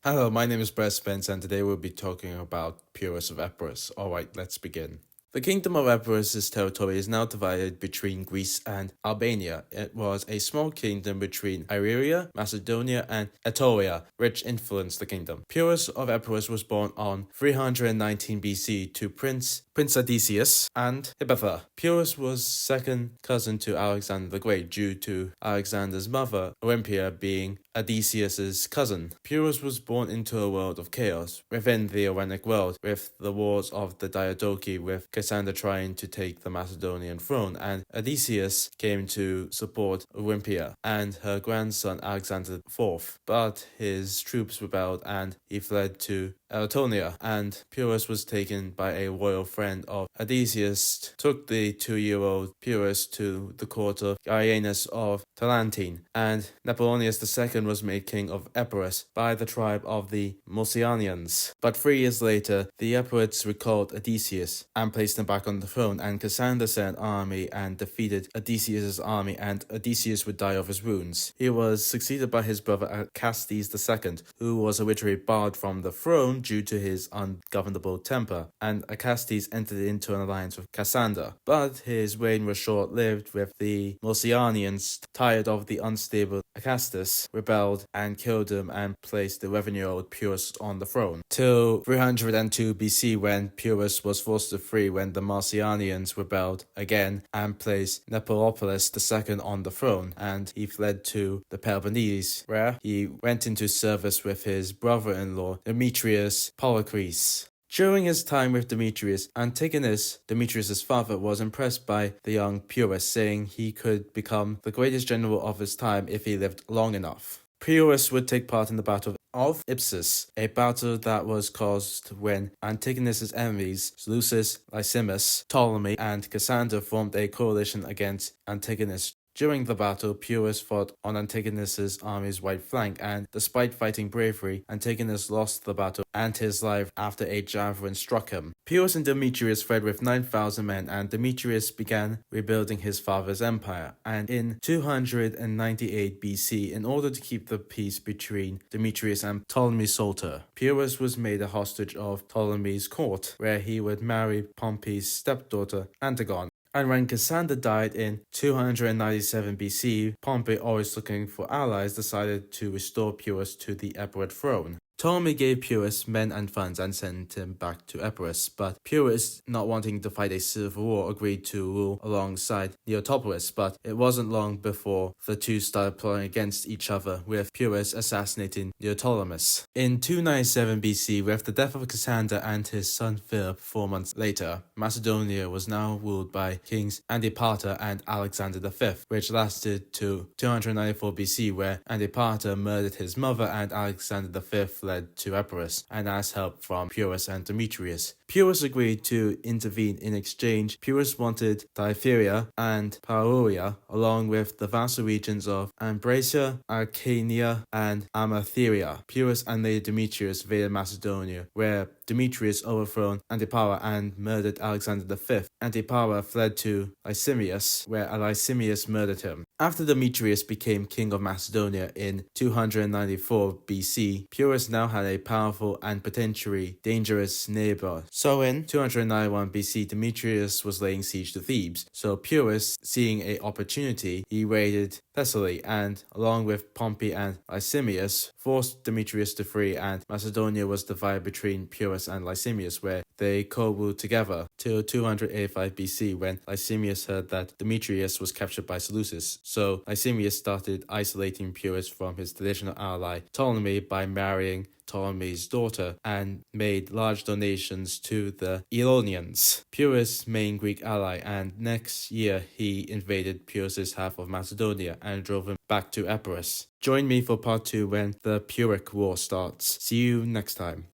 Hello, my name is Brett Spence, and today we'll be talking about Pyrrhus of Epirus. Alright, let's begin. The kingdom of Epirus' territory is now divided between Greece and Albania. It was a small kingdom between Illyria, Macedonia, and Etruria, which influenced the kingdom. Pyrrhus of Epirus was born on 319 BC to Prince Odysseus and Hipparcha. Pyrrhus was second cousin to Alexander the Great due to Alexander's mother, Olympia, being Odysseus's cousin. Pyrrhus was born into a world of chaos within the Hellenic world, with the wars of the Diadochi, with Cassander trying to take the Macedonian throne, and Odysseus came to support Olympia and her grandson Alexander IV. But his troops rebelled and he fled to Anatolia, and Pyrrhus was taken by a royal friend of Odysseus, took the 2-year-old Pyrrhus to the court of Gallienus of Tarentine, and Napoleonius II was made king of Epirus by the tribe of the Mulcianians. But 3 years later, the Epirites recalled Odysseus and placed him back on the throne, and Cassander sent an army and defeated Odysseus' army, and Odysseus would die of his wounds. He was succeeded by his brother Acastes II, who was originally barred from the throne due to his ungovernable temper, and Acastes entered into an alliance with Cassander. But his reign was short-lived, with the Mulcianians, tired of the unstable Acastes, rebelled and killed him and placed the 11-year-old Pyrrhus on the throne, till 302 BC, when Pyrrhus was forced to flee when the Mulcianians rebelled again and placed Neoptolemus II on the throne, and he fled to the Peloponnese, where he went into service with his brother-in-law Demetrius Polycles. During his time with Demetrius, Antigonus, Demetrius' father, was impressed by the young Pyrrhus, saying he could become the greatest general of his time if he lived long enough. Pyrrhus would take part in the Battle of Ipsus, a battle that was caused when Antigonus' enemies, Seleucus, Lysimus, Ptolemy, and Cassander, formed a coalition against Antigonus. During the battle, Pyrrhus fought on Antigonus' army's right flank, and despite fighting bravely, Antigonus lost the battle and his life after a javelin struck him. Pyrrhus and Demetrius fled with 9,000 men, and Demetrius began rebuilding his father's empire. And in 298 BC, in order to keep the peace between Demetrius and Ptolemy Soter, Pyrrhus was made a hostage of Ptolemy's court, where he would marry Pompey's stepdaughter Antigone. And when Cassander died in 297 BC, Pompey, always looking for allies, decided to restore Pyrrhus to the Epirate throne. Ptolemy gave Pyrrhus men and funds and sent him back to Epirus, but Pyrrhus, not wanting to fight a civil war, agreed to rule alongside Neoptolemus. But it wasn't long before the two started plotting against each other, with Pyrrhus assassinating Neoptolemus. In 297 BC, with the death of Cassander and his son Philip 4 months later, Macedonia was now ruled by kings Antipater and Alexander V, which lasted to 294 BC, where Antipater murdered his mother and Alexander V fled to Epirus and asked help from Pyrrhus and Demetrius. Pyrrhus agreed to intervene. In exchange, Pyrrhus wanted Diphtheria and Pauria, along with the vassal regions of Ambracia, Arcania, and Amatheria. Pyrrhus and Lady Demetrius invaded Macedonia, where Demetrius overthrew Antipater and murdered Alexander V. Antipater fled to Lysimachus, where Lysimachus murdered him. After Demetrius became king of Macedonia in 294 BC, Pyrrhus now had a powerful and potentially dangerous neighbor. So in 291 BC, Demetrius was laying siege to Thebes. So Pyrrhus, seeing an opportunity, he raided Thessaly and, along with Pompey and Lysimachus, forced Demetrius to flee, and Macedonia was divided between Pyrrhus and Lysimachus, where they co-ruled together till 285 BC, when Lysimachus heard that Demetrius was captured by Seleucus. So Lysimachus started isolating Pyrrhus from his traditional ally Ptolemy by marrying Ptolemy's daughter, and made large donations to the Aeolians, Pyrrhus' main Greek ally, and next year he invaded Pyrrhus' half of Macedonia and drove him back to Epirus. Join me for part 2 when the Pyrrhic War starts. See you next time.